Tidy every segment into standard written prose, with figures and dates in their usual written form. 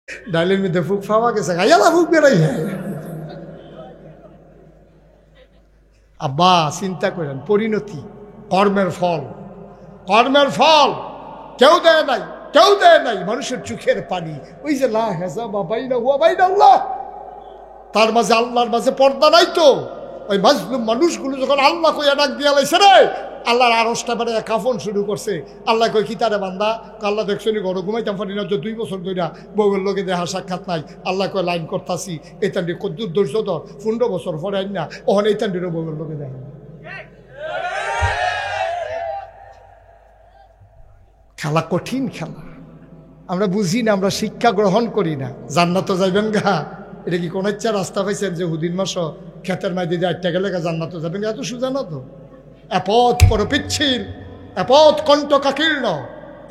ডাইলের মধ্যে ফুক পাওয়া গেছে, গাইয়ালা ফুক বেড়াই। আব্বা চিন্তা করেন, পরিণতি কর্মের ফল, কর্মের ফল কেউ দেয় নাই, কেউ দেয় নাই। মানুষের চোখের পানি, ওই যে লা হিসাবা বাইনা হুয়া বাইনা আল্লাহ, তার মাঝে আল্লাহর মাঝে পর্দা নাই তো। ওই মাজলুম মানুষগুলো যখন আল্লাহ কইয়া ডাক দিয়া লাইছে রে, আল্লাহর আরশটা মানে কাফন শুরু করছে। আল্লাহ কই কি তারে বান্দা, আল্লাহ দেখছো নি ঘরে ঘুমাইতাম পারি না, 2 বছর ধরে বউয়ের লোকে দেখা সাক্ষাৎ নাই। আল্লাহ কয় লাইন করতাছি, এই তান্ডি কদ্দুর ধৈর্য ধর, 15 বছর পরে আইন না, ওখানে এই তান্ডিরও বউয়ের লোকে দেখা। খেলা কঠিন খেলা, আমরা বুঝি না, আমরা শিক্ষা গ্রহণ করি না। জান্নাত যাইবেন গা, এটা কি কোনো ইচ্ছা রাস্তা পাইছেন যে হুদিন মাস ক্ষেতের মাই দিয়ে 8টা গেলে জান্নাত যাবেন? এত সোজা না তো। এপথ পর পিচ্ছিল, এপথ কণ্টকাকীর্ণ,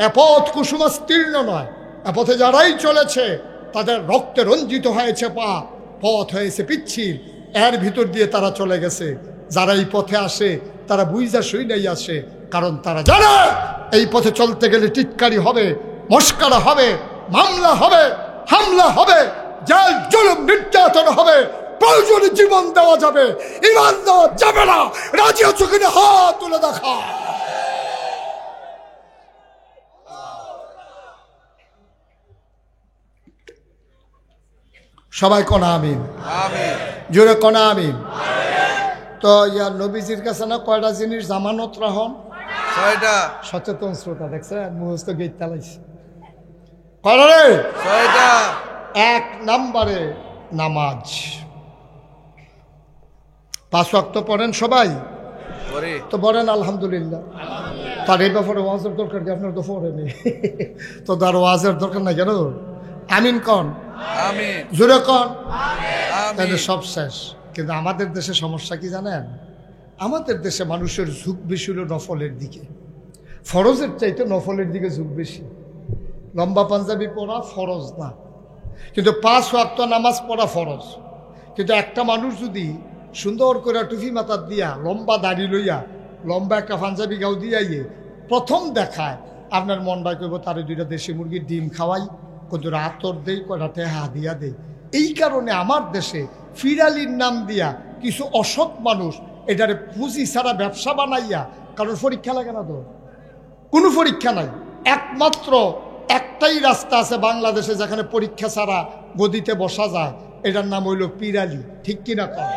এপথ কুসুমাস্তীর্ণ নয়। এপথে যারাই চলেছে তাদের রক্তে রঞ্জিত হয়েছে পা, পথ হয়েছে পিচ্ছিল, এর ভিতর দিয়ে তারা চলে গেছে। যারা এই পথে আসে তারা বুঝা সই নাই আসে, কারণ তারা জানে এই পথে চলতে গেলে টিটকারি হবে, মস্কারা হবে, মামলা হবে, হামলা হবে, জেল জুলুম নির্যাতন হবে, প্রয়োজনে জীবন দেওয়া যাবে, ইমান দেওয়া যাবে না। রাজি আছো কিনা হাত তুলে দেখা। সবাই কোনা আমিন, জোরে কোনা আমিন। তো ইয়ার নবীজির কাছে না কয়টা জিনিস জামানত রাখুন? 6টা। সচেতন শ্রোতা দেখছেন, মুহস্ত গেট চালাইছে কয়টা রে? 6টা। 1 নম্বরে নামাজ। 5 ওয়াক্ত পড়েন সবাই তো? পড়েন আলহামদুলিল্লাহ। তার এই ব্যাপারে ওয়াজের দরকার কি? আপনার তো পড়েনি তো, তার ওয়াজের দরকার নাই কেন? আমিন কন, আমিন জোরে কন, আমিন। সব শেষ। কিন্তু আমাদের দেশে সমস্যা কি জানেন? আমাদের দেশে মানুষের ঝুঁক বেশি হলো নফলের দিকে, ফরজের চাইতে নফলের দিকে ঝুঁক বেশি। লম্বা পাঞ্জাবি পরা ফরজ না, কিন্তু 5 ওয়াক্ত নামাজ পড়া ফরজ। কিন্তু একটা মানুষ যদি সুন্দর করে টুপি মাথার দিয়া, লম্বা দাড়ি লইয়া, লম্বা একটা পাঞ্জাবি গাও দিয়াইয়ে প্রথম দেখায়, আপনার মনটা করব তারে 2টা দেশি মুরগির ডিম খাওয়াই, কত আতর দেই, কটা টেহা দিয়া দেই। এই কারণে আমার দেশে ফিরালির নাম দিয়া কিছু অসৎ মানুষ এটারে পুঁজি ছাড়া ব্যবসা বানাইয়া, কারণ পরীক্ষা লাগে না তো, কোনো পরীক্ষা নাই। একমাত্র একটাই রাস্তা আছে বাংলাদেশে যেখানে পরীক্ষা ছাড়া গদিতে বসা যায়, এটার নাম হইল পিরালি। ঠিক কিনা কম?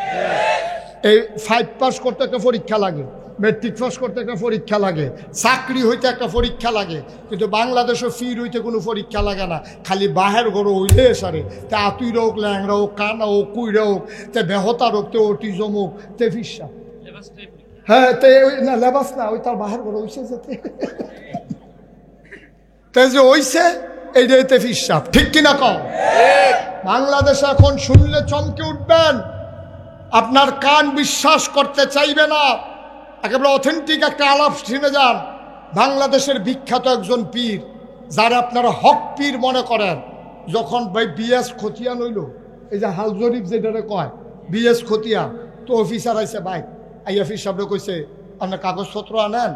এই 5 পাস করতে একটা পরীক্ষা লাগে, মেট্রিক পাস করতে একটা পরীক্ষা লাগে, চাকরি হইতে একটা পরীক্ষা লাগে। কিন্তু বাংলাদেশে ফির হইতে কোনো পরীক্ষা লাগে না, খালি বাহের গরো হইলে সারে। তে আতুই হোক, ল্যাংরা হোক, কানা হোক, কুইরা হোক, তে বেহতার হোক, তে অটিজম হোক, তে ফিসা। হ্যাঁ, তে না লেবাস না, ওই তার বাহের গরো হইছে যেতে তে যে হইছে এইটাই তে ফিসা। ঠিক কিনা কম? বাংলাদেশে এখন শুনলে চমকে উঠবেন, আপনার কান বিশ্বাস করতে চাইবে না। একেবারে অথেন্টিক একটা আলাপ শুনে যান। বাংলাদেশের বিখ্যাত একজন পীর, যারা আপনারা হক পীর মনে করেন, যখন ভাই বিএস খতিয়ান হইল, এই যে হাল জরিফ যেটারে কয় বিএস খতিয়ান, তো অফিসার আইসে ভাই, আই অফিস সাহেব কইছে আপনার কাগজপত্র আনেন,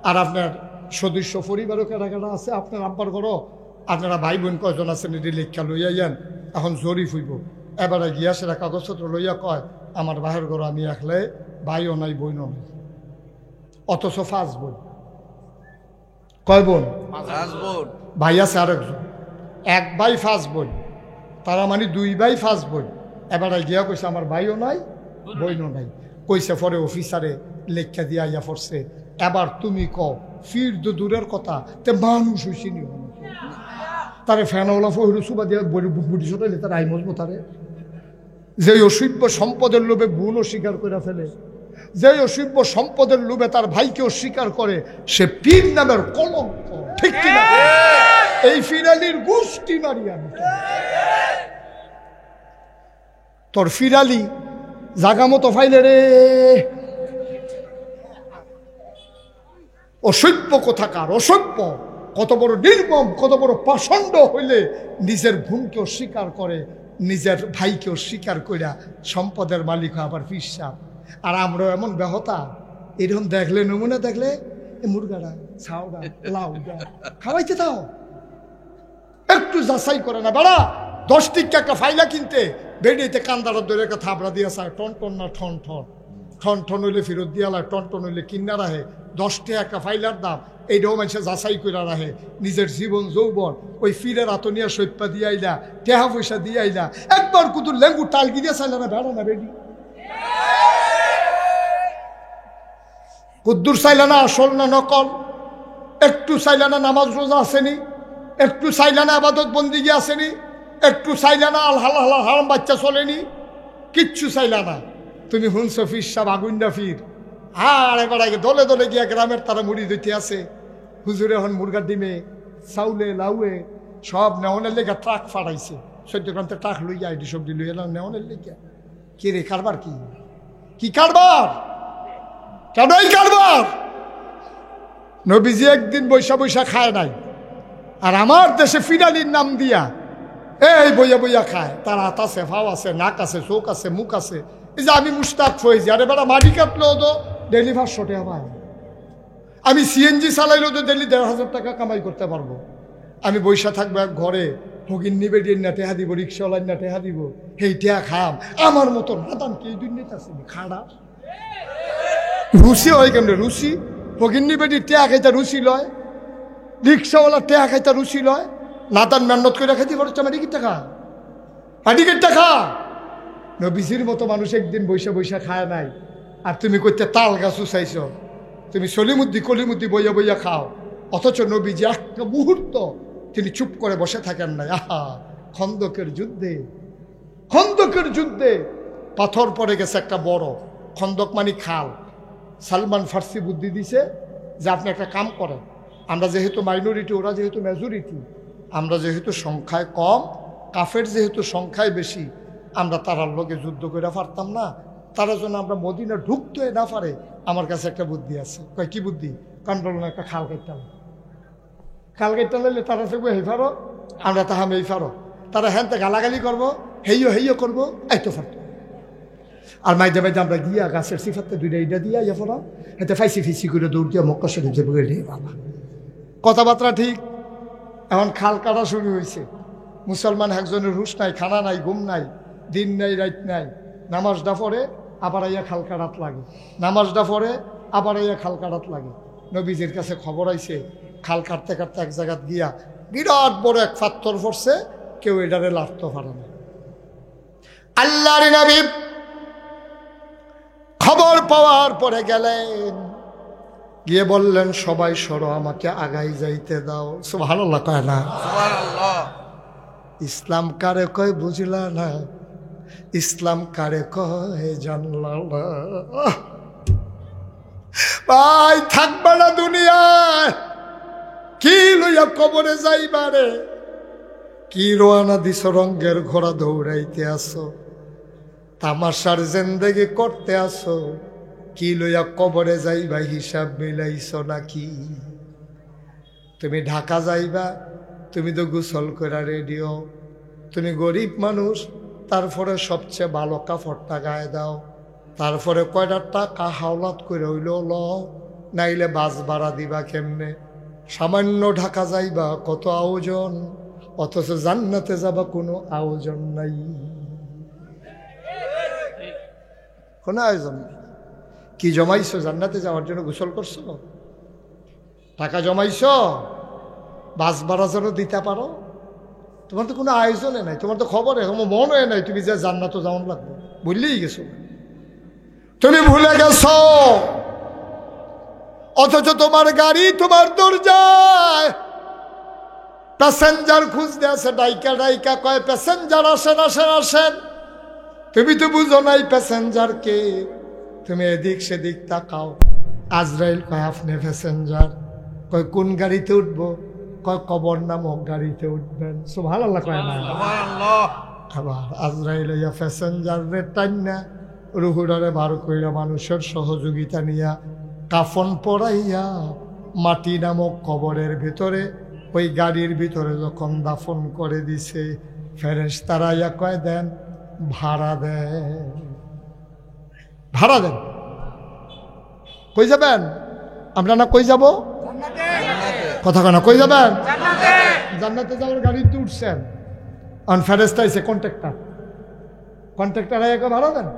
আর আপনার সদস্য পরিবারও কেনা কেনা আছে, আপনার আব্বার ঘরও, আপনারা ভাই বোন কয়জন আছেন এটি লেখা লইয়া যান, এখন জরিফ হইব। এবারে গিয়া সেটা কাগজপত্র লইয়া কয় আমার বাহের ঘর আমি একলে, ভাইও নাই বোনও নাই, অথচ 5 বোন। কয় বোন? 5 বোন। ভাই আছে আরেকজন, 1 ভাই 5 বোন, তারা মানে 2 ভাই 5 বোন। এবারে গিয়া কইছে আমার ভাইও নাই বোনও নাই। কইছে পরে অফিসারে লেখা দিয়া ইয়া পড়ছে, এবার তুমি কও ফির দূরের কথা, তে মানুষ হইছি নি? তারে ফ্যানওয়ালা ফহির সুবা দিয়া বুড়ি চটাইলে তার আই মজবো তারে। যে অসভ্য সম্পদের লোভে বোন অস্বীকার করে ফেলে, যে অসভ্য সম্পদের লোভে তার ভাইকে অস্বীকার করে, সে পীর নামের কলঙ্ক। ঠিক কিনা? এই ফিরালির গোষ্ঠী মারি আমি। তোর ফিরালি জাগা মতো ফাইলে রে, অসভ্য কোথাকার অসভ্য। কত বড় নির্মম, কত বড় পাষণ্ড হইলে নিজের বোনকে অস্বীকার করে, নিজের ভাইকে অস্বীকার কইরা সম্পদের মালিক হয় আবার ফিরসা। আর আমরা এমন ব্যাহতা, এরকম দেখলে নমুনা দেখলে মুরগাটা ছাওড়া লাউডা খাওয়াইতে দাও, একটু যাচাই করে না। বেড়া 10 টিকা একটা ফাইলা কিনতে বেডিতে কান্দার ধরে একটা থাবড়া দিয়ে আসা টন টন না ঠন ঠন ঠন ঠন হইলে ফেরত দিয়ে আলা, টন টন হইলে কিনা রাখে। 10 টাকা একটা ফাইলার দাম, এইটাও মানুষে যাচাই করে রাখে। নিজের জীবন যৌবন ওই ফিরের আতনিয়া সৈপ্যা দিয়ে আইলা, টেহা পয়সা দিয়ে আইলা, একবার কুতুর লেঙ্গু টাল গিয়ে চাইলে না বেড়া না বেডি, কুদ্দুর চাইলে না আসল না নকল, একটু চাইলে না নামাজ রোজা আসেনি, একটু চাইলে না আবাদত বন্দিগি আসেনি, একটু চাইলে না আল হাল হাল হারাম বাচ্চা চলেনি, কিচ্ছু চাইলে না। তুমি হুনস ফির সাহ আগুন্ডা ফির, আর এবার আগে দলে দলে গিয়া গ্রামের তারা মুড়ি দিতে আসে। হুজুরে এখন মুরগার ডিমে চাউলে লাউয়ে সব নেওয়ানের লেগে ট্রাক ফাটাইছে, সদ্যক্রান্তে ট্রাক লইয়া আইডি সবজি লইয়া এলাম নেওয়ানের লেগে। কে রে কারবার? কি কারবার? কেনই কারবার? নবীজি একদিন বৈশা বৈশা খায় নাই, আর আমার দেশে ফিরালির নাম দিয়া এই বইয়া বইয়া খায়। তার হাত আছে, ফাও আছে, নাক আছে, চোখ আছে, মুখ আছে। এই যে আমি মুস্তাক ফয়েজি, আরে বেটা মাটি কাটলেও তো ডেলি 500 টাকা পায়। আমি সিএনজি চালাইলেও তো ডেলি 1,500 টাকা কামাই করতে পারবো। আমি বৈশা থাকবো এক ঘরে, ফকির নিবে ডিন না টেহা দিব, রিক্সাওয়ালার না টেহা দিব, হেই টেহা খাম। আমার মতো নাদান কি এই দুনিয়াতে আছে খাড়া? রুচি হয় কেমন? রুচি ফকির নিবে ডি টেহা খাইতে রুচি লয়, রিক্সাওয়ালা টেহা খাইতে রুচি লয়। নাদান মেহনত করে খাইতে পারছে মাটিকের টাকা, মাটিকের টাকা। নবীজির মতো মানুষ একদিন বৈশা বৈশা খায় নাই, আর তুমি কইতে তাল গাছ উচাইছ। তুমি সলিমুদ্দি কলিমুদ্দি বইয়া বইয়া খাও, অথচ নবীজি একটা মুহূর্ত তিনি চুপ করে বসে থাকেন নাই। আহা, খন্দকের যুদ্ধে পাথর পড়ে গেছে একটা বড়। খন্দক মানে খাল। সালমান ফার্সি বুদ্ধি দিছে যে আপনি একটা কাম করেন, আমরা যেহেতু মাইনরিটি, ওরা যেহেতু মেজরিটি, আমরা যেহেতু সংখ্যায় কম, কাফের যেহেতু সংখ্যায় বেশি, আমরা তারার লোকে যুদ্ধ করে পারতাম না। তারা যেন আমরা মদিনা ঢুকতে না পারে, আমার কাছে একটা বুদ্ধি আছে। কয় কি বুদ্ধি? কান্ডল না, একটা খাল কেটে খাল কেটে নিলে তারা থাকবো হেই ফারো, আমরা তাহাম এই ফারো। তারা হ্যাঁ তে গালাগালি করবো, হেইও করবো, এই তো ফারতো। আর মাইদে মাইদে আমরা গিয়া গাছের সিফাতে দুইটা ইটা দিয়া ইয়া ফোনা, এতে ফাইসি ফিসি করে দৌড় দিয়া মক্কা শরীফ যাবো গেলে বাবা। কথাবার্তা ঠিক। এখন খাল কাটা শুরু হয়েছে। মুসলমান একজনের হুশ নাই, খানা নাই, ঘুম নাই, দিন নাই, রাত নাই। নামাজটা পড়ে আবার আইয়া খাল কাটাত লাগে, নামাজটা পড়ে আবার আইয়া খাল কাটাত লাগে। নবীজির কাছে খবর আইছে, খাল কাটতে কাটতে এক জায়গাত গিয়া বিরাট বড় এক পাথর পড়ছে, কেউ এটারে লাড়তে পারে না। আল্লাহর নবী খবর পাওয়ার পরে গেলেন, গিয়ে বললেন সবাই সরো, আমাকে আগাই যাইতে দাও। সুবহানাল্লাহ কয় না? সুবহানাল্লাহ। ইসলাম কারে কয় বুঝলা না, ইসলাম কারে কয় জানলা না। ভাই থাকবা না দুনিয়ায়, কি লইয়া কবরে যাইবারে, কি রোয়ানা দিছ রঙ্গের ঘোড়া দৌড়াইতে আসো, তামাশার জিন্দেগি করতে আসো, কি লইয়া কবরে যাইবা হিসাব মিলাইছ নাকি? তুমি ঢাকা যাইবা, তুমি তো গোসল করে রেডিও, তুমি গরিব মানুষ, তারপরে সবচেয়ে ভালো কাপড়টা গায়ে দাও, তারপরে কয়টা টাকা হাওলাত করে হইলেও লও, নাইলে বাস ভাড়া দিবা কেমনে? সামান্য ঢাকা যাইবা কত আয়োজন, অথচ জান্নাতে যাবা কোনো আয়োজন নাই, কোনো আয়োজন নেই। কি জমাইছো জান্নাতে যাওয়ার জন্য? গোসল করছো, টাকা জমাইছো, বাস ভাড়া যেন দিতে পারো। তোমার তো কোনো আয়োজনে নাই, তোমার তো খবরে মন হয় নাই তুমি যে জান্নাতে যাওয়ান লাগবে, ভুললেই গেছো। তুমি ভুলে গেছো, অথচ তোমার গাড়ি তোমার দরজায় প্যাসেঞ্জার খুঁজতে আছে, ডাইকা ডাইকা কয় প্যাসেঞ্জার আসেন আসেন আসেন। তুমি তো বুঝো নাই প্যাসেঞ্জার কে, তুমি এদিক সেদিক তাকাও। আজরাইল কয় আপনি প্যাসেঞ্জার, কয় কোন গাড়িতে উঠবো, কয় কবর নামক গাড়িতে উঠবেন। সুবহানাল্লাহ কয় না? সুবহানাল্লাহ। আবার আজরাইল ইয়া প্যাসেঞ্জার রে টাইনা রুহুডারে বার কইরা মানুষের সহযোগিতা নিয়া কাফন পরাইয়া মাটি নামক কবরের ভিতরে ওই গাড়ির ভিতরে যখন দাফন করে দিছে, ফেরেশতারা ইয়া কয় দেন ভাড়া দেন, ভাড়া দেন। কই যাবেন? আমরা না কই যাব? কথা কেন কই যাবেন? জান্নাতে যাওয়ার গাড়িতে উঠছেন, অন ফেরেস্তা এসে কন্ট্রাক্টর একে ভাড়া দেন।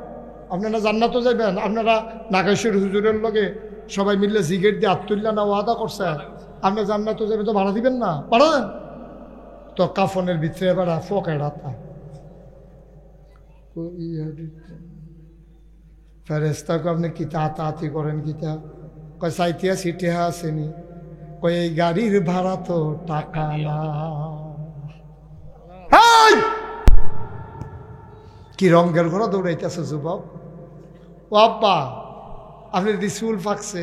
আপনারা জান্নাতও যাবেন, আপনারা নাগেশ্বর হুজুরের লগে সবাই মিললে জিগেট দিয়ে আত্মুল্লা না ওয়াদা করছে, আপনি জান্নাতও যাবেন তো ভাড়া দিবেন না, ভাড়া দেন। তো কাফনের ভিতরে এবার ফকেড়াতা ফেরেস্তাকে আপনি কিতা তাঁতি করেন কিতা, কয় সাইতিয়া সিটে আসেনি, কয় এই গাড়ির ভাড়া তো টাকা না। কি রঙের ঘোড়া দৌড়াইতেছে যুবক। ও আব্বা, আপনি রিসুল ফাঁকছে,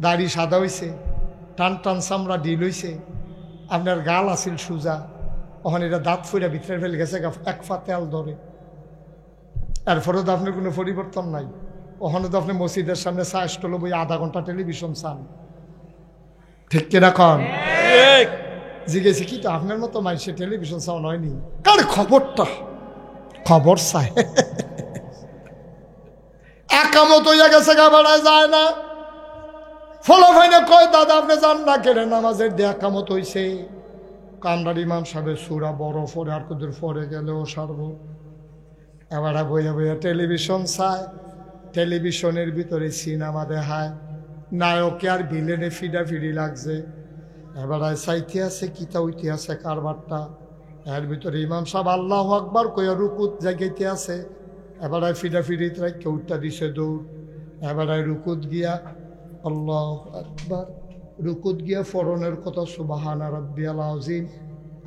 দাড়ি সাদা হইছে, টান টান চামড়া ডিল হইছে, আপনার গাল আছিল সুজা, ওখানে এটা দাঁত ফুইরা ভিতরে ফেলে গেছে, এক ফা তেল ধরে। এরপরেও তো আপনার কোনো পরিবর্তন নাই। ওখানে তো আপনি মসজিদের সামনে চা স্টল বই আধা ঘন্টা টেলিভিশন চান, ঠিক কিনা কন? জিজ্ঞেসি কি তো আপনার মতো মানুষে টেলিভিশন চাওয়া হয়নি, কার খবরটা খবর চাই। একামত হইয়া গেছে, গাবাড়ায় যায় না, ফলাফাইনে কয় দাদা আপনি যান না কেড়ে নামাজের দিয়ে একামত হইছে। কামরার ইমাম সাহেবের সুরা বড় ফরে আর কুদুর ফরে গেলেও সারব। এবার বইয়া বইয়া টেলিভিশন চায়, টেলিভিশনের ভিতরে সিনেমা দেখায়, নায়কে আর ভিলেনে ফিডাফিডি লাগছে। এবার চাইতে আছে কিতা উইতে আছে কারবারটা, এর ভিতরে ইমাম সাহেব আল্লাহু আকবার কইয়া রুকুত জাগাইতে আছে। এবার ফিডাফিডিত রাখতে উঠটা দিছে দৌড়। এবার রুকুত গিয়া আল্লাহু আকবার, রুকুত গিয়া ফরনের কথা সুবহানা রাব্বিয়াল আযীম।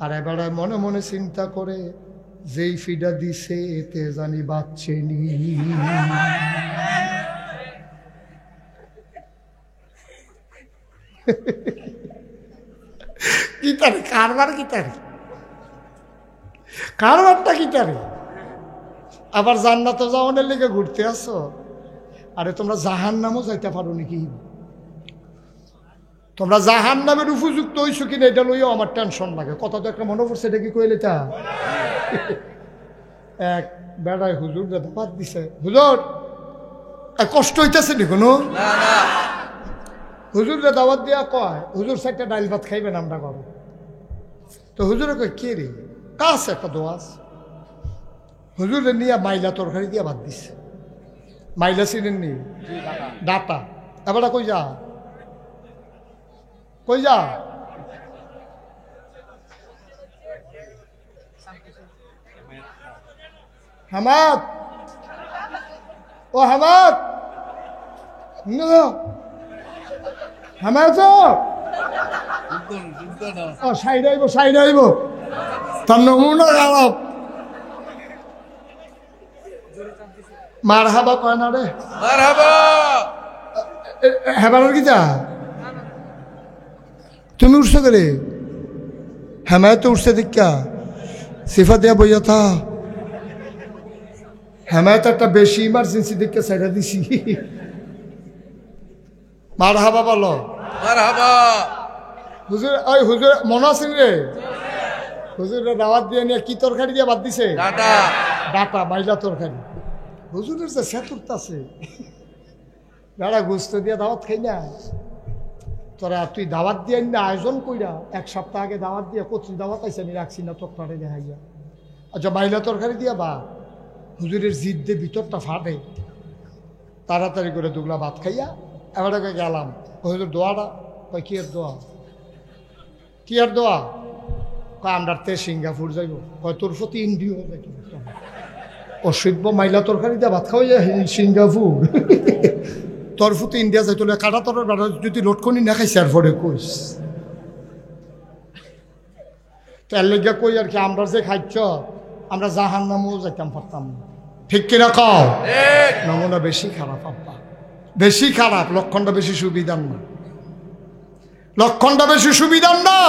আর এবার মনে মনে চিন্তা করে যেই ফিডা দিছে এতে জানি বাচ্চে নি। কিতারে কারবার, কিতারে কারবারটা কিতারে। আবার জান্নাতে যাওয়ানের লেগে ঘুরতে আসো। আরে তোমরা জাহান্নামও যাইতে পারো নাকি? তোমরা জাহান্নামের উপযুক্ত হইছো কিনা এটা লইও আমার টেনশন লাগে। কথা তো একটা মনে পড়ছে, এটা কি কইলে তা এক বেড়ায় হুজুর দাবাত দিছে। হুজুর কষ্ট হইতেছে নি কোনো? হুজুর দাওয়াত দিয়া কয় হুজুর চারটা ডাইল ভাত খাইবেন আমরা করো। তো হুজুরে কয় কে রে, কাজ একটা দোয়াজ। হুজুরে নিয়ে মাইলা তরকারি দিয়া ভাত দিছে। মাইলা চিনেন নি? ডাটা। এবার কই যা, কই যা, হামাদ, ও হামাদ, হামাদ ও সাইড আইব, সাইড আইব, তার নমুনা খারাপ। মার হাবা কয় না রে, হেবারের কি যা তুমি উঠছো করে? হেমায় তো উঠছে দীক্ষা সিফা দিয়া বইয়া থা। হেমায় তো একটা বেশি ইমার্জেন্সি দীক্ষা সাইডা দিছি। মার হাবা বলো, হুজুর ওই হুজুর মনে আছেন রে? হুজুরের দাওয়াত দিয়ে নিয়ে কি তরকারি দিয়ে বাদ দিছে? ডাটা, মাইলা তরকারি। হুজুরের যে সেতুরটা আছে, বেড়া গুস্ত দিয়ে দাওয়াত খাই না। তোরা তুই দাওয়াত দিয়ে না আয়োজন কইরা এক সপ্তাহ আগে দাওয়াত দিয়ে কচি দাওয়াত আইসে আমি রাখছি না তরকারি দেখাইয়া। আচ্ছা মাইলা তরকারি দিয়া বা হুজুরের জিদ দিয়ে ভিতরটা ফাটে। তাড়াতাড়ি করে দুগলা ভাত খাইয়া এবার গেলাম। হুজুর দোয়াটা কয় কি আর দোয়া, কি আর দোয়া? কয় আমরা তে সিঙ্গাপুর যাইব। কয় তোর প্রতি ইন্ডিও যাইব। অসভ্য, মাইলা তরকারি দিয়ে ভাত খাওয়াইয়া সিঙ্গাপুর। তোর প্রতি ইন্ডিয়া যাইতো কাটা তোর যদি লোটকনি না খাইছে আর পরে কইস। তো এর লেগে কই আর কি, আমরা যে খাইছ আমরা জাহান্নামেও যাইতাম পারতাম না। ঠিক কিনা কও? নমুনা বেশি খারাপ আব্বা, বেশি খারাপ। লক্ষণটা বেশি সুবিধার না, লক্ষণটা বেশি সুবিধার না।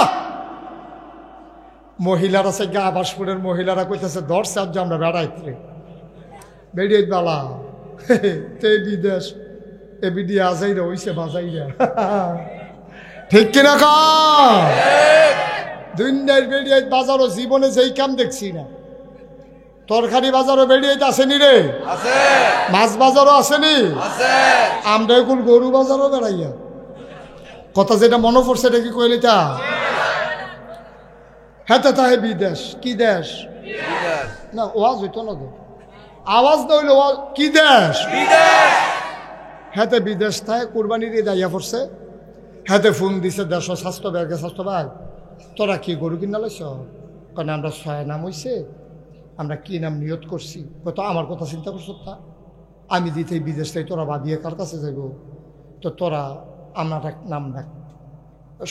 মহিলারা সে গা আবাসপুরের মহিলারা কইতেছে ধরছে আজ আমরা বেড়াইতে বেরিয়ে বালা তে বিদেশ এ বিডি আজাইরা হইছে বাজাইরা। ঠিক কিনা কা? দুনিয়ার বেরিয়ে বাজারও জীবনে যেই কাম দেখছি না। তরকারি বাজারও বেরিয়ে আসেনি রে, মাছ বাজারও আসেনি। আমরা এখন গরু বাজারও বেড়াইয়া কথা যেটা মনে পড়ছে এটা কি কইলি তা? হেতে তাহে বিদেশ। কি দেশ? বিদেশ। না ওয়াজ হইতো না তো, আওয়াজ না হইলে ওয়াজ। কি দেশ? বিদেশ। হেতে বিদেশ থাকে, কুরবানির ঈদ আইয়া পড়ছে। হেতে ফোন দিছে দেশ স্বাস্থ্য ব্যাগে, স্বাস্থ্য ভাই তোরা কি গরু কিনা লাইছ? কারণ আমরা 6 নাম হইছে, আমরা কি নাম নিয়ত করছি। কত আমার কথা চিন্তা করছো তা? আমি দিতে বিদেশ থেকে তোরা বাদিয়ে কার কাছে যাইব? তো তোরা আমার এক নাম ডাক,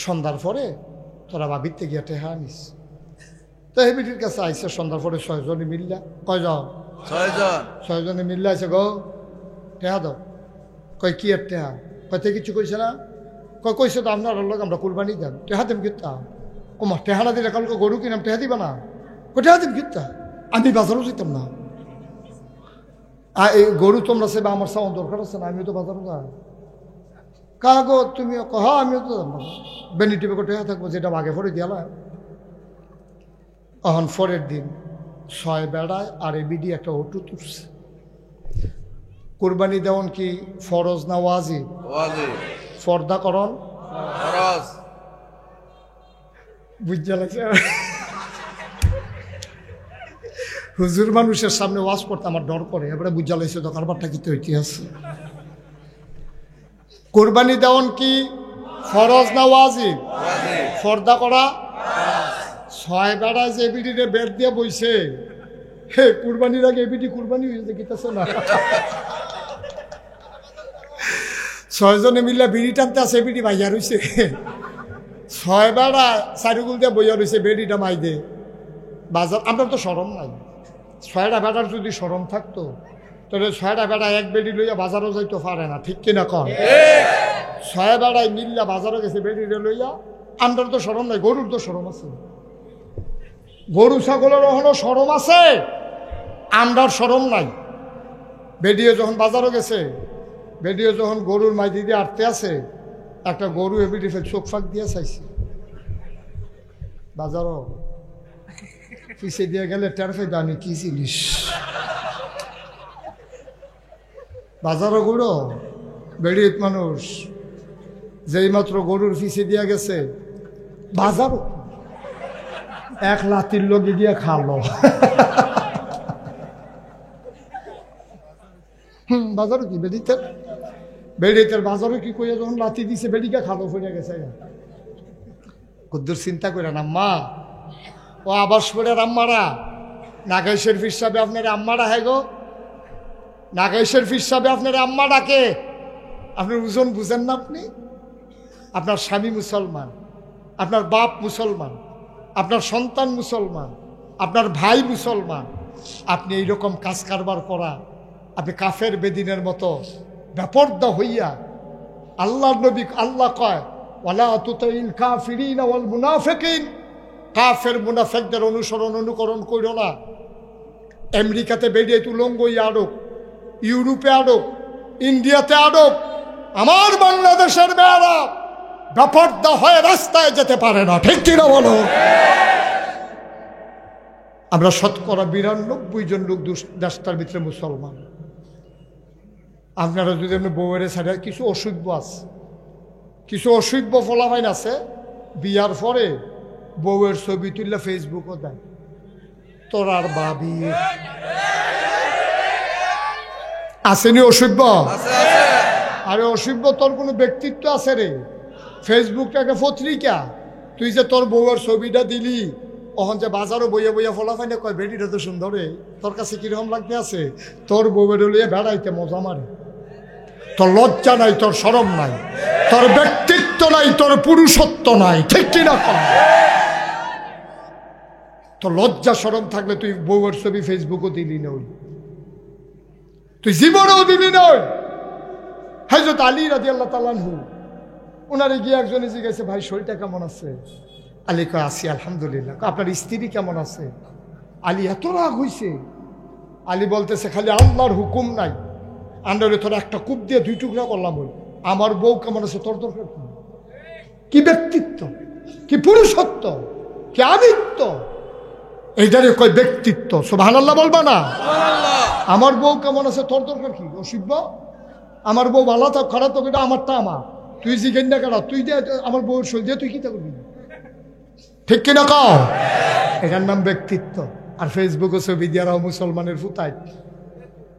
সন্ধ্যার পরে তোরা বাবিতে গিয়ে টেহা আনিস। তো হেবিটির কাছে আইসে সন্ধ্যার পরে 6 জনে মিললা। কয়জন? 6 জন। 6 জনে মিললে আছে গো টেহা দাও। কয় কি আর টেহা? কয়তে কিছু কইছে না? কইছে তো আপনার লোক আমরা কুরবানি দেন, টেহা দেম কিতা? ওমা টেহা না দিলে কালকে গরু কিনাম, টেহা দিবা না? টেহা দেম কিতা? আমি বাজারও যেতাম না। এই গরু তোমরা সেবা আমার সাউন্ড দরকার আছে না, আমিও তো বাজারও যাই। কাগো তুমি কহ আমিও তো বেনিটিভে টেহা থাকবো, যেটা আগে পরে দিয়ালা। এখন পরের দিন 6 বেড়ায় আর এবিডি একটা অটো তুলছে। কুরবানি দেওয়ান কি ফরজ না ওয়াজিব? ওয়াজিব। ফর্দাকরণ ফরজ। বুঝতে লাগছে? হুজুর মানুষের সামনে ওয়াজ করতে আমার ডর করে, এবারে বুঝা লাগছে তো কারবারটা কি তো ইতিহাস। কুরবানি দেওয়ান কি ফরজ না ওয়াজিব? ওয়াজিব। ফর্দা করা 6 বেড়ায় যে এবিডিরে বের দিয়ে বইছে, হে কুরবানির আগে এবিডি কুরবানি হয়েছে কিতাছে না। 6 জনে মিললে বিড়ি টানতে আছে, এবিডি ভাইয়া রইছে। 6 বেড়া চারিগুল দিয়ে বইয়া রয়েছে, বেডিটা মাই দে বাজার। আপনার তো সরম নাই। 6টা বেড়ার যদি সরম থাকতো তাহলে 6টা বেড়া এক বেডি লইয়া বাজারও যাইতে পারে না, ঠিক কিনা কন? 6 বেড়ায় মিল্লা বাজারও গেছে বেডিরে লইয়া। আপনার তো সরম নাই, গরুর তো সরম আছে। গরু ছাগলের ওখানে সরম আছে, আমরার সরম নাই। বেডিও যখন বাজারও গেছে, বেডিও যখন গরুর মাইদি দিয়ে আটতে আছে, একটা গরু এবিডি চোখ ফাঁক দিয়ে চাইছে। বাজারও পিছিয়ে দিয়ে গেলে টের ফাইদা আমি কি জিনিস। বাজারও গুঁড়ো বেড়িত মানুষ যেই মাত্র গরুর পিছিয়ে দিয়া গেছে, বাজারও 1 লাতির লগে দিয়ে খালো। বাজারও কি বেড়িতের বাজারও কি কইয়া যখন লাতি দিছে, বেড়িকা খালো ফিরে গেছে। কুদ্দুর চিন্তা করে না মা ও আবাস পড়ে আম্মারা নাগাই শরীফ সাহেব আপনার আম্মারা হ্যাঁ গো, নাগাই শরীফ সাহেব আপনার আম্মা ডাকে। আপনার ওজন বুঝেন না? আপনি আপনার স্বামী মুসলমান, আপনার বাপ মুসলমান, আপনার সন্তান মুসলমান, আপনার ভাই মুসলমান, আপনি এইরকম কাজ কারবার করা, আপনি কাফের বেদিনের মতো বেপর্দা হইয়া, আল্লাহর নবী আল্লাহ কয় ওয়ালা তুতিল কাফিরিন ওয়াল মুনাফিকিন, কাফের মুনাফিকদের অনুকরণ কইরো না। আমেরিকাতে বেরিয়ে তুলঙ্গ আড়ক, ইউরোপে আড়ক, ইন্ডিয়াতে আড়ক, আমার বাংলাদেশের মেয়েরা বেপর্দা হয়ে রাস্তায় যেতে পারে না, ঠিক কিনা বলো? আমরা 92% জন লোক দেশটার ভিতরে মুসলমান। আপনারা যদি আপনি বউয়ের ছাড়া কিছু অসভ্য আছে, কিছু অসভ্য ফলাফাইন আছে, বিয়ার পরে বউয়ের ছবি তুললে ফেসবুকও দেয়, তোর আর বাবি আসেনি অসভ্য? আরে অসভ্য তোর কোনো ব্যক্তিত্ব আছে রে? ফেসবুকটা একটা পত্রিকা, তুই যে তোর বউয়ের ছবিটা দিলি, ওখান যে বাজারও বইয়া বইয়া ফলাফাইনে কয় বেটিটা তো সুন্দর রে, তোর কাছে কিরকম লাগতে আছে? তোর বউয়ের লইয়া বেড়াইতে মজা মারে। তোর লজ্জা নাই, তোর শরম নাই, তোর ব্যক্তিত্ব নাই, তোর পুরুষত্ব নাই, ঠিক কিনা কর? তোর লজ্জা শরম থাকলে তুই বউয়ের ছবি ফেসবুকও দিলি নই, তুই জীবনেও দিলি নই। হযরত আলী রাদিয়াল্লাহু তাআলা আনহু ওনারে গিয়ে একজনে জিজ্ঞাসা, ভাই শরীরটা কেমন আছে? আলী কয় আছি আলহামদুলিল্লাহ। আপনার স্ত্রী কেমন আছে? আলী এত রাগ হইছে, আলী বলতেছে খালি আল্লাহর হুকুম নাই, আন্ডারে তোর একটা কূপ দিয়ে 2 টুকরা করলাম, বল আমার বউ কেমন আছে তোর দরকার কি? কি ব্যক্তিত্ব, কি পুরুষত্ব, কি আমিত্ব, এইটারে কয় ব্যক্তিত্ব। সুবহানাল্লাহ বলবা না? আমার বউ কেমন আছে তোর দরকার কি? অসভ্য, আমার বউ ভালো থাক খারাপ থাক এটা আমারটা আমার, তুই জিজ্ঞেস না কেন? তুই যে আমার বউর শরীর দিয়ে তুই কি তা করবি? ঠিক কিনা কও? এটার নাম ব্যক্তিত্ব। আর ফেসবুকে ছবি দিয়ারাও মুসলমানের ফুতায়,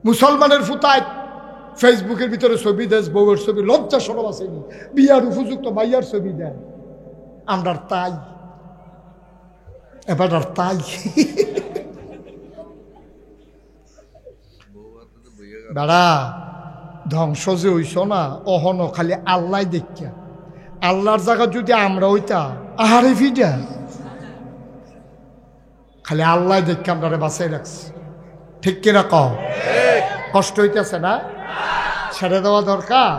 মুসলমানের ফুতায় ফেসবুকের ভিতরে ছবি দেশ, বউয়ের ছবি, লজ্জা সরব আসেনি, বিয়ার উপযুক্ত মাইয়ার ছবি দেন। আমরা তাই এবার আর তাই দাঁড়া ধ্বংস যে হইস না অহন খালি আল্লাহ দেখিয়া, আল্লাহর জায়গা যদি আমরা হইতা আহারে ফিডা, খালি আল্লাহ দেখে আমরা বাঁচাই রাখছি। ঠিক কিনা কও? কষ্ট হইতেছে না? ছেড়ে দেওয়া দরকার।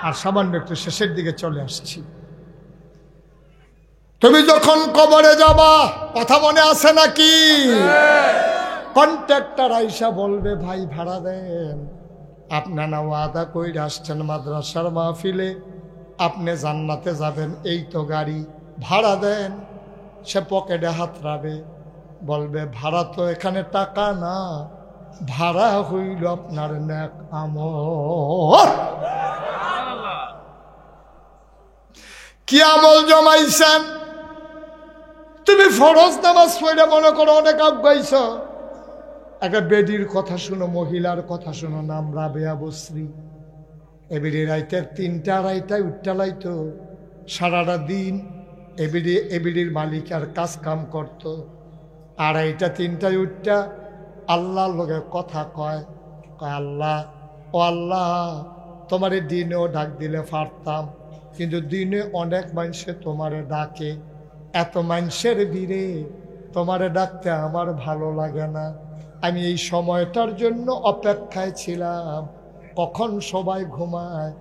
আর সামান্য একটু শেষের দিকে চলে আসছি। তুমি যখন কবরে যাবা, কথা মনে আছে নাকি? কন্ট্রাক্টর আইসা বলবে ভাই ভাড়া দেন, আপনারা ওয়াদা কইরা আসছেন মাদ্রাসার মাহফিলে আপনি জান্নাতে যাবেন, এই তো গাড়ি, ভাড়া দেন। সে পকেটে হাত রাখবে, বলবে ভাড়া তো এখানে টাকা না, ভাড়া হইল আপনার নেক আমল। কি আমল জমাইছেন? তুমি ফরজ নামাজ পড়ে মনে করো অনেক আগাইছ, একটা বেডির কথা শুনো, মহিলার কথা শুনো, নাম রাবেয়া বসরি। এবিডি রাইতের 3টা 2:30টায় উঠটালাইতো, সারাটা দিন এবিডির মালিক আর কাজ কাম করতো। 2:30 3টায় উঠটা আল্লাহর লগে কথা কয়, আল্লাহ ও আল্লাহ তোমারে দিনেও ডাক দিলে পারতাম, কিন্তু দিনে অনেক মানুষে তোমারে ডাকে, এত মানুষের ভিড়ে তোমারে ডাকতে আমার ভালো লাগে না। আমি এই সময়টার জন্য অপেক্ষায় ছিলাম, কখন সবাই ঘুমায়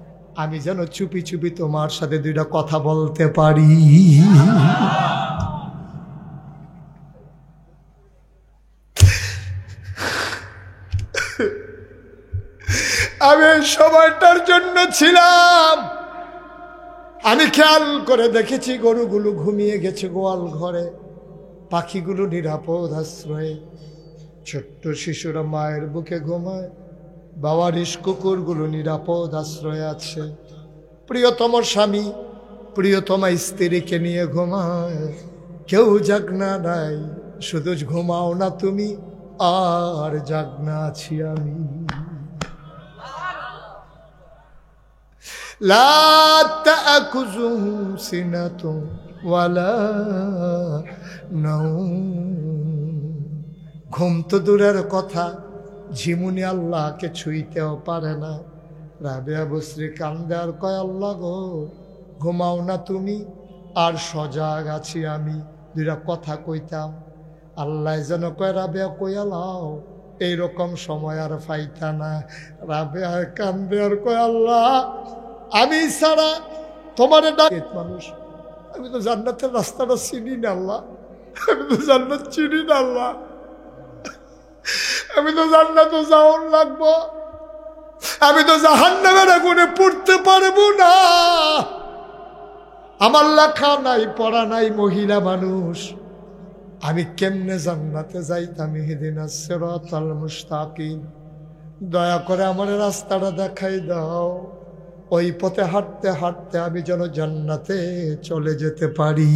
আমি যেন চুপি চুপি তোমার সাথে 2টা কথা বলতে পারি। আমি এই সময়টার জন্য ছিলাম। আমি খেয়াল করে দেখেছি গরুগুলো ঘুমিয়ে গেছে গোয়াল ঘরে, পাখিগুলো নিরাপদ আশ্রয়ে, ছোট্ট শিশুরা মায়ের বুকে ঘুমায়, বাবারিশ কুকুরগুলো নিরাপদ আশ্রয়ে আছে, প্রিয়তম স্বামী প্রিয়তমা স্ত্রীকে নিয়ে ঘুমায়, কেউ জাগনা নাই, শুধু ঘুমাও না তুমি আর জাগনা আছি আমি। লা তা'খুযুহু সিনাতুন ওয়ালা নাওম। ঘুম তো দূরের কথা, ঝিমুনি আল্লাহকে ছুঁইতেও পারে না। রাবেয়া বসরি কান্দে আর কয়, আল্লাহ গো ঘুমাও না তুমি আর সজাগ আছি আমি, 2টা কথা কইতাম। আল্লাহ যেন কয়, রাবেয়া কইয়া লাও, এইরকম সময় আর পাইতা না। রাবেয়া কান্দে আর কয়, আল্লাহ আমি ছাড়া তোমার মানুষ, আমি তো জান্নাতের রাস্তাটা চিনি না আল্লাহ, আমি তো জান্নাত চিনি না আল্লাহ, আমি তো জান্নাতে যাওয়ার লাগবো, আমি তো জাহান্নামের আগুনে পড়তে পারবো না, আমার লেখা নাই পড়া নাই, মহিলা মানুষ, আমি কেমনে জান্নাতে যাইতাম? ইহদিনাস সিরাতাল মুস্তাকিম, দয়া করে আমার রাস্তাটা দেখাই দাও, ওই পথে হাঁটতে হাঁটতে আমি যেন জান্নাতে চলে যেতে পারি।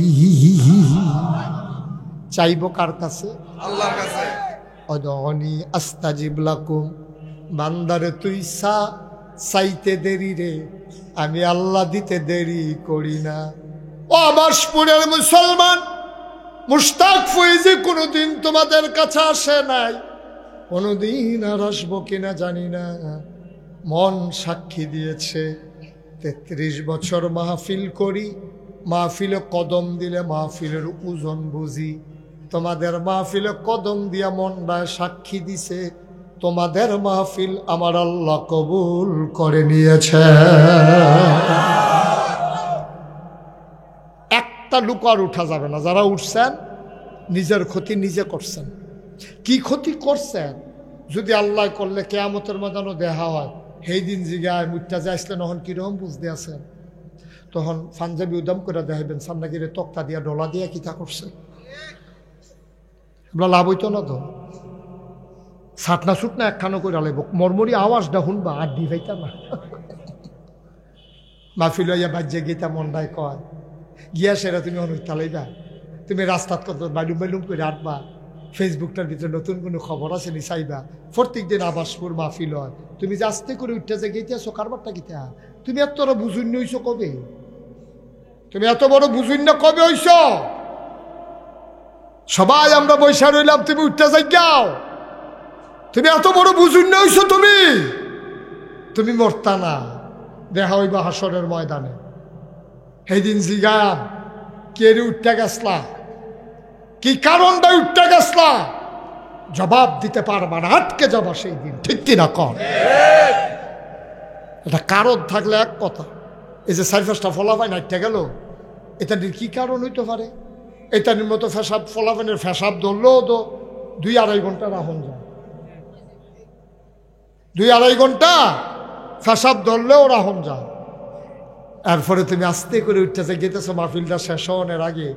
চাইবো কার কাছে? আল্লাহর কাছে। অদনি আস্তাজিব লাকুম, বান্দারে তুই চাইতে দেরি রে, আমি আল্লাহ দিতে দেরি করি না। ও আবাসপুরের মুসলমান, মুশতাক ফয়েজি কোনোদিন তোমাদের কাছে আসে নাই, কোনোদিন আর আসবো কিনা জানি না। মন সাক্ষী দিয়েছে 33 বছর মাহফিল করি, মাহফিলে কদম দিলে মাহফিলের ওজন বুঝি। তোমাদের মাহফিলে কদম দিয়া মনটায় সাক্ষী দিছে, তোমাদের মাহফিল আমার আল্লাহ কবুল করে নিয়েছে। একটা লুক আর উঠা যাবে না। যারা উঠছেন নিজের ক্ষতি নিজে করছেন। কি ক্ষতি করছেন? যদি আল্লাহ করলে কিয়ামতের ময়দানও দেখা হয়, সেই দিন জিগায় মুটটা যে আসলেন তখন কিরকম বুঝতে আছেন? তখন পাঞ্জাবি উদাম করে দেখাইবেন, সামনাগিরে তক্তা দিয়া ডলা দিয়া কিতা করছে, আমরা লাভ হইতো না তো। ছাটনা ছুটনা একখানো করে আলাইব, মরমরি আওয়াজটা শুনবা আর দি ভাইতা না। মাহফিল হইয়া বাজ্যে গীতা মন্ডায় কয়, গিয়া সেরা তুমি অনুতালাইবা, তুমি রাস্তাত কত বাইলুম বাইলুম করে আটবা, ফেসবুকটার ভিতরে নতুন কোনো খবর আছে নি চাইবা, প্রত্যেক দিন আবাসপুর মাহফিল হয়, তুমি যে আস্তে করে উঠতে যে গেইতেছো কারবারটা গীতা, তুমি এত বড় বুঝুন হইছো কবে? তুমি এত বড় বুঝুন না কবে হইছ? সবাই আমরা বৈশা রইলাম, তুমি উঠতে যাই যাও, তুমি এত বড় বুঝুন না হইছো? তুমি মরতা না, দেখা হইবা হাসরের ময়দানে। সেই দিন জিগাম কে রে উঠতে গেছলা, কি কারণটা উঠতে গেছলা, জবাব দিতে পারবা না, আটকে যাবা সেই দিন, ঠিক কিনা কর? এটা কারণ থাকলে এক কথা, এই যে 4-5টা ফলাফাইন আটকে গেল, এটার কি কারণ হইতে পারে? এটার মতো ফেসাব ফলাফাইনের ফেসাব ধরলেও তো 2-2.5 ঘন্টা রাখুন যায়, 2-2.5 ঘন্টা ফেসাব ধরলেও রাখুন যায়। এরপরে তুমি আস্তে করে উঠতেছে গেতেছো মাহফিলটা শেষ হওয়ার আগে,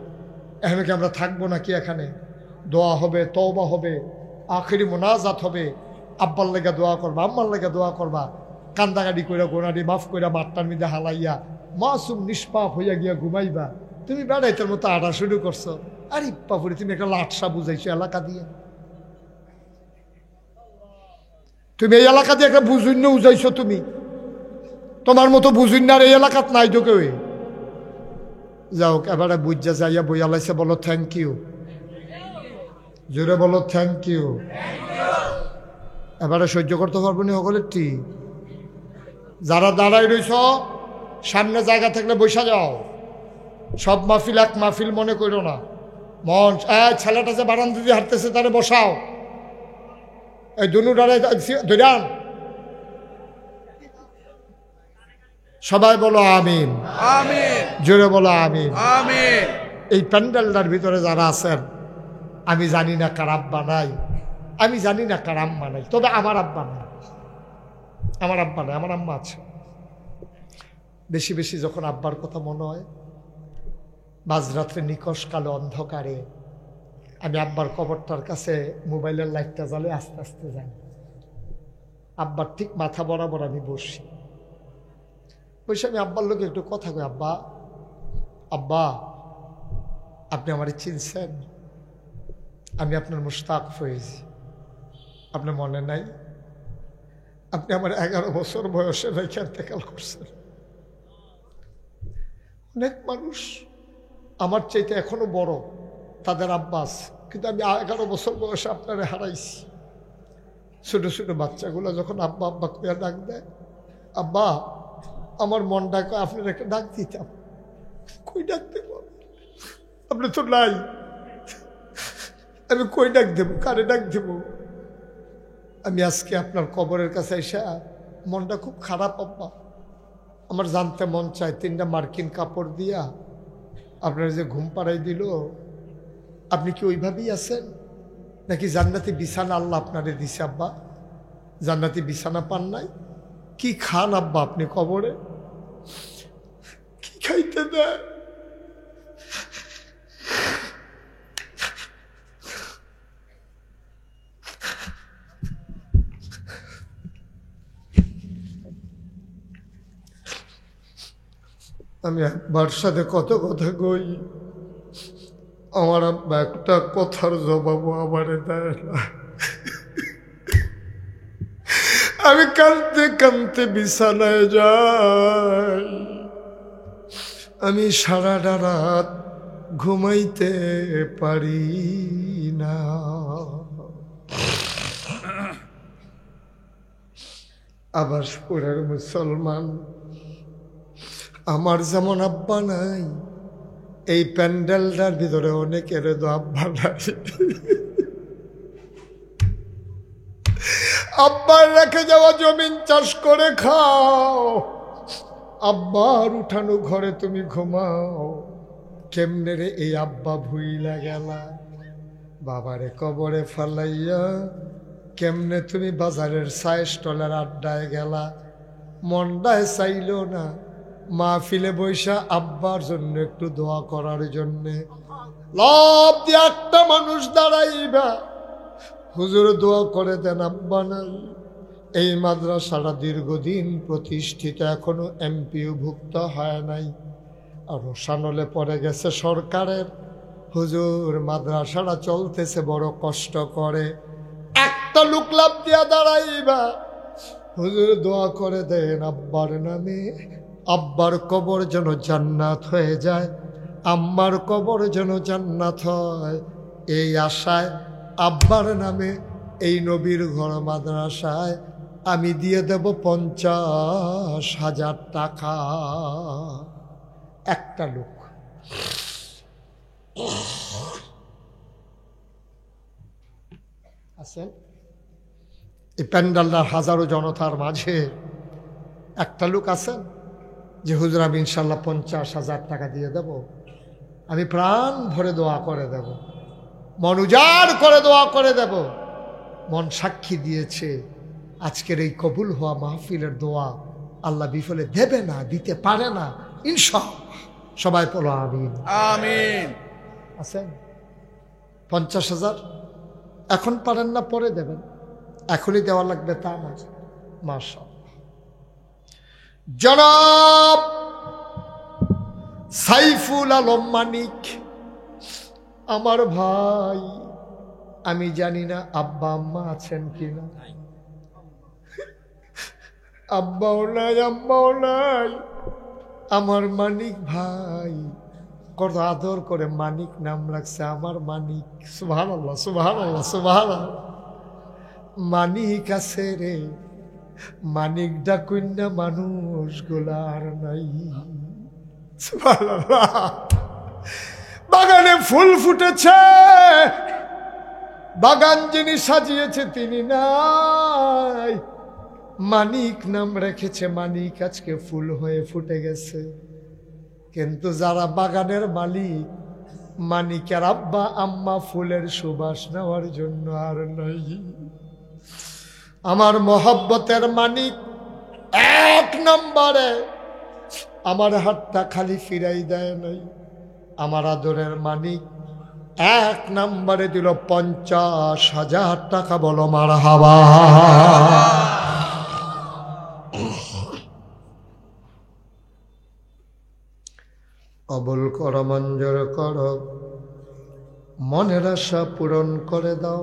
এখানে কি আমরা থাকবো নাকি? এখানে দোয়া হবে, তওবা হবে, আখেরি মোনাজাত হবে, আব্বার লেগে দোয়া করবা, আম্মার লেগে দোয়া করবা, কান্দাগাড়ি কইরা গোনাডি মাফ কইরা মাঠটার মধ্যে হালাইয়া মাসুম নিষ্পাপ হইয়া গিয়া ঘুমাইবা। তুমি বেড়াইতের মতো আটা শুরু করছো, আরে বাপুরে তুমি একটা লাটসা বুঝাইছো এলাকা দিয়ে, তুমি এই এলাকা দিয়ে একটা বুঝুন্য উজাইছো, তুমি তোমার মতো বুঝুন্নার এই এলাকাত নাই তো কেউ। যাও এবারে বুঝা যাইয়া বইয়া লাইছে, বলো থ্যাংক ইউ, জোরে বলো থ্যাংক ইউ। এবারে সহ্য করতে পারবো না সকলের ঠিক। যারা দাঁড়াই রইছ সামনে জায়গা থাকলে বসা যাও, সব মাহফিল এক মাহফিল মনে করো না। মঞ্চ ছেলেটা যে বারান্দা দিয়ে হাঁটতেছে তারে বসাও, এই দুনুটারে ধরান, সবাই বলো আমিন, আমিন, জোরে বলো আমিন, আমিন। এই প্যান্ডেলটার ভিতরে যারা আছেন, আমি জানি না কার আব্বা নাই, আমি জানি না কার আম্মা নাই, তবে আমার আব্বা নাই, আমার আব্বা নাই, আমার আম্মা আছে। বেশি বেশি যখন আব্বার কথা মনে হয়, মাঝরাত্রে নিকশ কালো অন্ধকারে আমি আব্বার কবরটার কাছে মোবাইলের লাইটটা জ্বালে আস্তে আস্তে যাই, আব্বার ঠিক মাথা বরাবর আমি বসি, বসে আমি আব্বার লোকে একটু কথা কই, আব্বা আব্বা আপনি আমারে চিনছেন? আমি আপনার মুশতাক ফয়েজি, আপনার মনে নাই? আপনি আমার 11 বছর বয়সে রেখে ইন্তেকাল করছেন। অনেক মানুষ আমার চাইতে এখনো বড়, তাদের আব্বাস, কিন্তু আমি 11 বছর বয়সে আপনারে হারাইছি। ছোট ছোট বাচ্চাগুলো যখন আব্বা আব্বা কইয়া ডাক দেয়, আব্বা আমার মন ডাকে আপনার একটা ডাক দিতাম, কই ডাক দেব? আপনি তো নাই, আমি কই ডাক দেব, কারে ডাক দেব? আমি আজকে আপনার কবরের কাছে এসে মনটা খুব খারাপ আব্বা, আমার জানতে মন চায় 3টা মার্কিন কাপড় দিয়া আপনার যে ঘুম পাড়াই দিল, আপনি কি ওইভাবেই আছেন নাকি জান্নাতি বিছানা আল্লাহ আপনারে দিছে? আব্বা জান্নাতি বিছানা পান নাই? কি খান আব্বা আপনি কবরে? কি খাইতে দেয়? আমি আব্বার সাথে কত কথা কই, আমার আব্বা একটা কথার জবাবও আমারে দেয় না। আমি কাঁদতে কাঁদতে বিছানায় যাই, আমি সারাটা রাত ঘুমাইতে পারি না। আবাসপুরের মুসলমান, আমার যেমন আব্বা নাই, এই প্যান্ডেলটার ভিতরে অনেকের তো আব্বা নাই। আব্বার রেখে যাওয়া জমিন চাষ করে খাও, আব্বার উঠানো ঘরে তুমি ঘুমাও। কেমনে রে এই আব্বা ভুইলা গেলা, বাবারে কবরে ফালাইয়া কেমনে তুমি বাজারের চায় স্টলের আড্ডায় গেলা। মনটায় চাইল না মাহফিলে বৈশা আব্বার জন্য একটু দোয়া করার জন্যে। লাভ দিয়ে একটা মানুষ দাঁড়াইবা, হুজুর দোয়া করে দেন আব্বা নাই। এই মাদ্রাসাটা দীর্ঘদিন প্রতিষ্ঠিত, এখনো এমপিও ভুক্ত হয় নাই, আর রসানলে পড়ে গেছে সরকারের। হুজুর মাদ্রাসাটা চলতেছে বড় কষ্ট করে, একটা লোক লাভ দিয়া দাঁড়াইবা, হুজুর দোয়া করে দেন আব্বার নামে, আব্বার কবর যেন জান্নাত হয়ে যায়, আম্মার কবর যেন জান্নাত হয়, এই আশায় আব্বার নামে এই নবীর ঘর মাদ্রাসায় আমি দিয়ে দেব 50,000 টাকা। একটা লোক। আছেন এই প্যান্ডালটার হাজারো জনতার মাঝে একটা লোক আছেন যে হুজুর আমি ইনশাল্লাহ 50,000 টাকা দিয়ে দেব, আমি প্রাণ ভরে দোয়া করে দেব, মন উজাড় করে দোয়া করে দেব, মন সাক্ষী দিয়েছে আজকের এই কবুল হওয়া মাহফিলের দোয়া আল্লাহ বিফলে দেবে না, দিতে পারে না ইনশাআল্লাহ। সবাই বলো আমিন। আমিন। আছেন 50,000 এখন পারেন না পরে দেবেন, এখনই দেওয়া লাগবে তা না। মাশাআল্লাহ। জনাব সাইফুল আলম মানিক আমার ভাই, আমি জানি না আব্বা আম্মা আছেন কিনা, আব্বাও নাই আম্মাও নাই, আমার মানিক ভাই কত আদর করে মানিক নাম রাখছে, আমার মানিক। সুবহানাল্লাহ সুবহানাল্লাহ সুবহানাল্লাহ। মানিক আছে রে, মানিক ডাকুন্না মানুষ গোলার নাই। সুবহানাল্লাহ। বাগানে ফুল ফুটেছে, বাগান যিনি সাজিয়েছে তিনি নাই, মানিক নাম রেখেছে, মানিক আজকে ফুল হয়ে ফুটে গেছে। কিন্তু যারা বাগানের মালিক, মানিকের আব্বা আম্মা ফুলের সুবাস নেওয়ার জন্য আর নাই। আমার মহব্বতের মানিক 1 নম্বরে আমার হাতটা খালি ফিরাই দেয় নাই। আমার আদরের মানিক 1 নম্বরে দিল 50,000 টাকা। বলো মারহাবা। কবুল কর, মঞ্জুর কর, মনের আশা পূরণ করে দাও,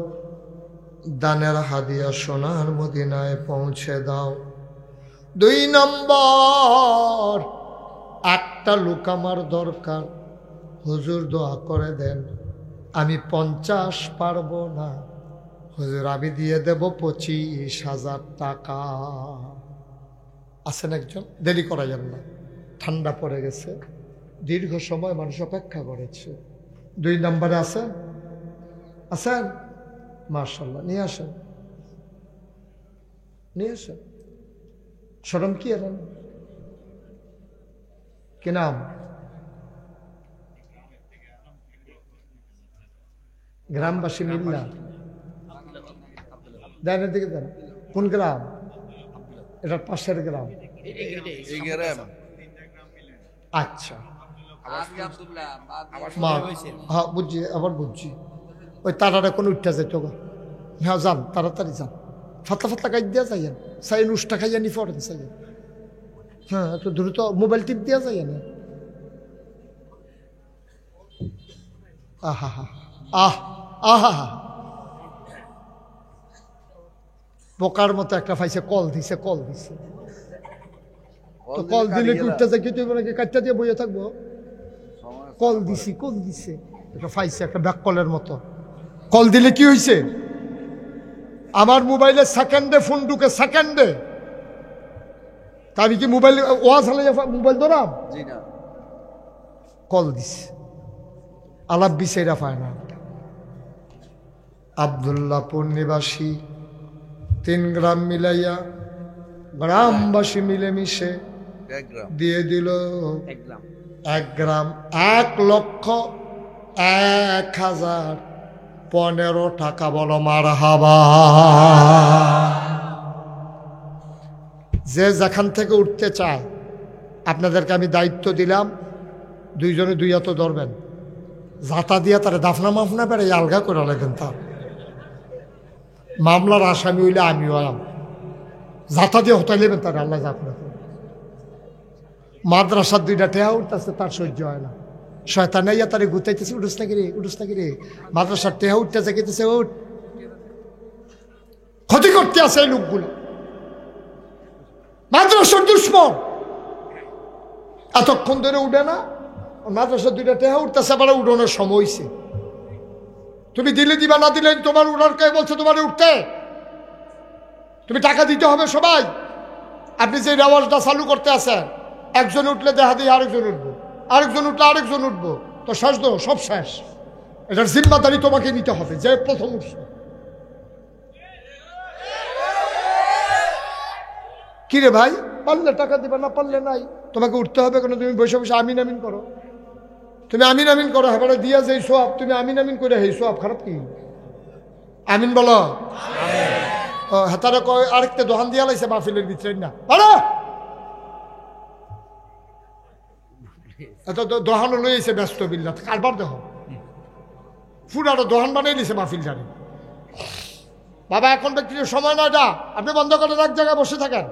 দানের হাদিয়া সোনার মদিনায় পৌঁছে দাও। 2 নম্বর, একটা লোক আমার দরকার, হুজুর দোয়া করে দেন, আমি 50 পারবো না, হুজুর আমি দিয়ে দেব 25,000 টাকা। আছেন একজন? দেরি করা যান না, ঠান্ডা পড়ে গেছে, দীর্ঘ সময় মানুষ অপেক্ষা করেছে। 2 নম্বরে আছেন? আছেন? মাশাআল্লাহ, নিয়ে আসেন, নিয়ে আসেন। শরম কি এলেন? কি নাম? গ্রামবাসী মিল্লা ডাইনের দিকে দেন। কোন গ্রাম? এটা পাশের গ্রাম। আচ্ছা, হ্যাঁ বুঝছি, আবার বুঝছি। ওই তারাটা কোন উঠতে যায় তো? হ্যাঁ যান, তাড়াতাড়ি যান, ফাতলা ফাতলা গাছ দিয়া যাইয়েন, সাই নুসটা খাইয়া নি পড়েন সাইয়েন। হ্যাঁ একটু দ্রুত মোবাইল টিপ দিয়া যাইয়েন। আহা হা আহ আহা হা, পোকার মতো একটা পাইছে, কল দিছে, কল দিছে। তো কল দিলে কি উঠতে যায়? কি তুই নাকি কাটটা দিয়ে বইয়ে থাকবো? কল দিছি, কল দিছে, একটা পাইছে একটা ব্যাক কলের মতো। কল দিলে কি হয়েছে? আমার মোবাইলে সেকেন্ডে ফোন ঢুকে, সেকেন্ডে। তা আমি কি মোবাইল ওয়াজ হলে মোবাইল ধরাম? কল দিছে, আলাপ বিছেরা পায় না। আব্দুল্লাহপুর নিবাসী 3 গ্রাম মিলাইয়া গ্রামবাসী মিলেমিশে দিয়ে দিল 1 গ্রাম 1,01,015 টাকা। বলো মারহাবা। যে যেখান থেকে উঠতে চায় আপনাদেরকে আমি দায়িত্ব দিলাম, 2 জনে 2 হাতে ধরবেন, জাতা দিয়া তারা দাফনা মাফনা বেড়ে আলগা করে লাগেন। তার মামলার আসামি হইলে আমিও আম, জাতা দিয়ে হতাই নেবেন তার, আল্লাহ জাফনা। মাদ্রাসার 2টা টেহা উঠতেছে, তার সহ্য হয় না, শয়তানাইয়া তারে গুতাইতেছে, উঠুস না রে মাদ্রাসার টেহা উঠতে যাইতেছে, উঠ। ক্ষতি করতে আছে এই লোকগুলো, মাদ্রাসার দুশ্মন। এতক্ষণ ধরে উঠে না, মাদ্রাসার দুইটা টেহা উঠতেছে, আবার উঠানোর সময় হয়েছে। তুমি দিলে দিবা, না দিলে তোমার উঠার কে বলছে তোমার উঠতে? তুমি টাকা দিতে হবে সবাই। আপনি যে রেওয়াজটা চালু করতে আছেন, একজন উঠলে দেখা দিয়ে আরেকজন উঠবো, আরেকজন উঠলে আরেকজন উঠবো, তো শেষ তো সব শেষ। এটার জিম্মাদারি তোমাকে নিতে হবে, যে প্রথম উঠছে। কি রে ভাই, পারলে টাকা দিবা, না পারলে নাই, তোমাকে উঠতে হবে কেন? তুমি বসে বসে আমিন আমিন করো, তুমি আমিন আমিন করো, হেবারে দিয়া যে সোয়াব, তুমি আমিন আমিন করে হেই সোয়াব খারাপ কি? আমিন বলো। হাতারে কয় আরেকটা দোহান দিয়া লাইছে মাহফিলের ভিতরে না, বলো এত দোহানো লইছে ব্যস্ত বিল্লা, কারবার দেহ ফুরারো দোহান বানিয়ে দিছে মাহফিল জানি। বাবা এখন ব্যক্তির সময় নয়, যা আপনি বন্ধ করে এক জায়গায় বসে থাকেন।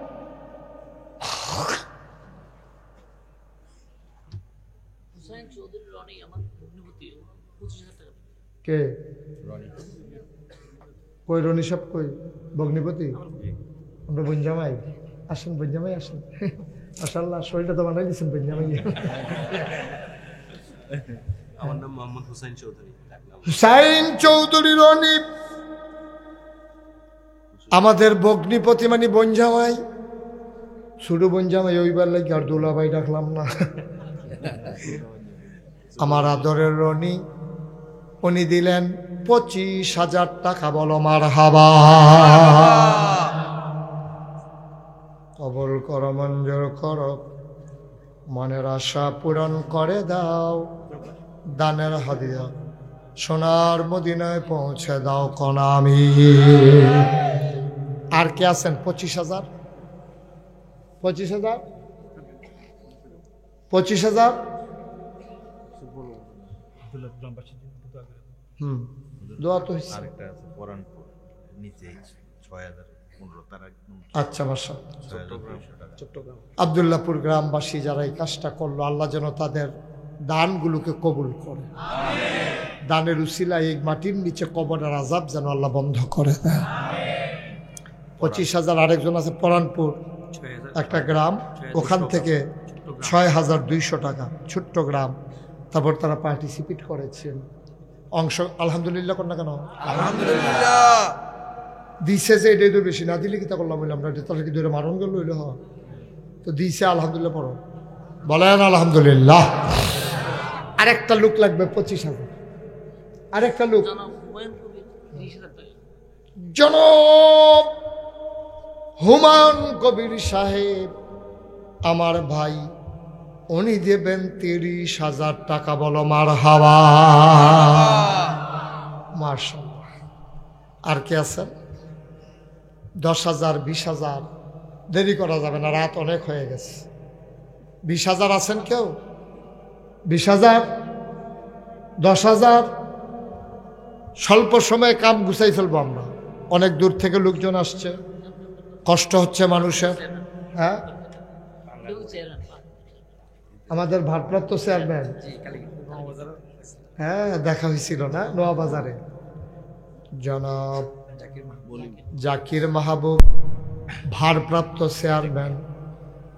কে কই? রনি সব কই? ভগ্নিপতি আমরা বঞ্জামাই। আসেন বঞ্জামাই, আসেন। মাশাআল্লাহ, শরীরটা তো বানাই দিচ্ছেন বঞ্জামাই। আমার নাম মোহাম্মদ হুসাইন চৌধুরী। হুসাইন চৌধুরী রনি আমাদের ভগ্নিপতি, মানে বঞ্জামাই। ছোটো বঞ্জামাই ওইবার লাগে আর দোলাভাই ডাকলাম না। আমার আদরের রনি, উনি দিলেন 25,000 টাকা। বলো মারহাবা। কবুল করো, মঞ্জুর করো, মনের আশা পূরণ করে দাও, দানের হাদিয়া সোনার মদিনায় পৌঁছে দাও কোন আমি। আর কে আছেন? 25,000 25,000 25,000। দোয়া তো হইছে। আরেকটা আছে পরানপুর নিচে 6,015 তারা। আচ্ছা, মাশাআল্লাহ। আব্দুল্লাহপুর গ্রামবাসী যারা এই কাজটা করলো, আল্লাহ যেন তাদের দানগুলোকে কবুল করে। দানের উসিলায় এই মাটির নিচে কবরের আযাব যেন আল্লাহ বন্ধ করে দেয়। 25,000। আরেকজন আছে পরানপুর, একটা গ্রাম, ওখান থেকে 6,200 টাকা, ছোট্ট গ্রাম। তারপর তারা পার্টিসিপেট করেছেন, অংশ। আলহামদুলিল্লাহ কর না কেন? আলহামদুলিল্লাহ। দিছে যে এটাই তো বেশি, না দিলে কি তা করলাম বললাম না, তাহলে কি ধরে মারণ গেল হইলে হয় তো দিছে। আলহামদুলিল্লাহ পড়ো, বলেন আলহামদুলিল্লাহ। আরেকটা লোক লাগবে 25,000। আরেকটা লোক, জনাব হুমায়ুন কবির সাহেব আমার ভাই, উনি দেবেন 30,000 টাকা। বলো মারহাবা। মাশাআল্লাহ। আর কে আছেন? 10,000, 20,000। দেরি করা যাবে না, রাত অনেক হয়ে গেছে। 20,000 আছেন কেউ? 20,000, 10,000। স্বল্প সময়ে কাম গুছাই ফেলবো আমরা। অনেক দূর থেকে লোকজন আসছে, কষ্ট হচ্ছে মানুষের। হ্যাঁ, আমাদের ভারপ্রাপ্ত চেয়ারম্যান, হ্যাঁ দেখা হয়েছিল না নোয়াবাজারে, জনাব জাকির মাহবুব, ভারপ্রাপ্ত চেয়ারম্যান।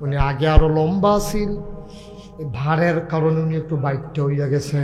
উনি আগে আরো লম্বা ছিল, ভারের কারণে উনি একটু বাইকটা হইয়া গেছে।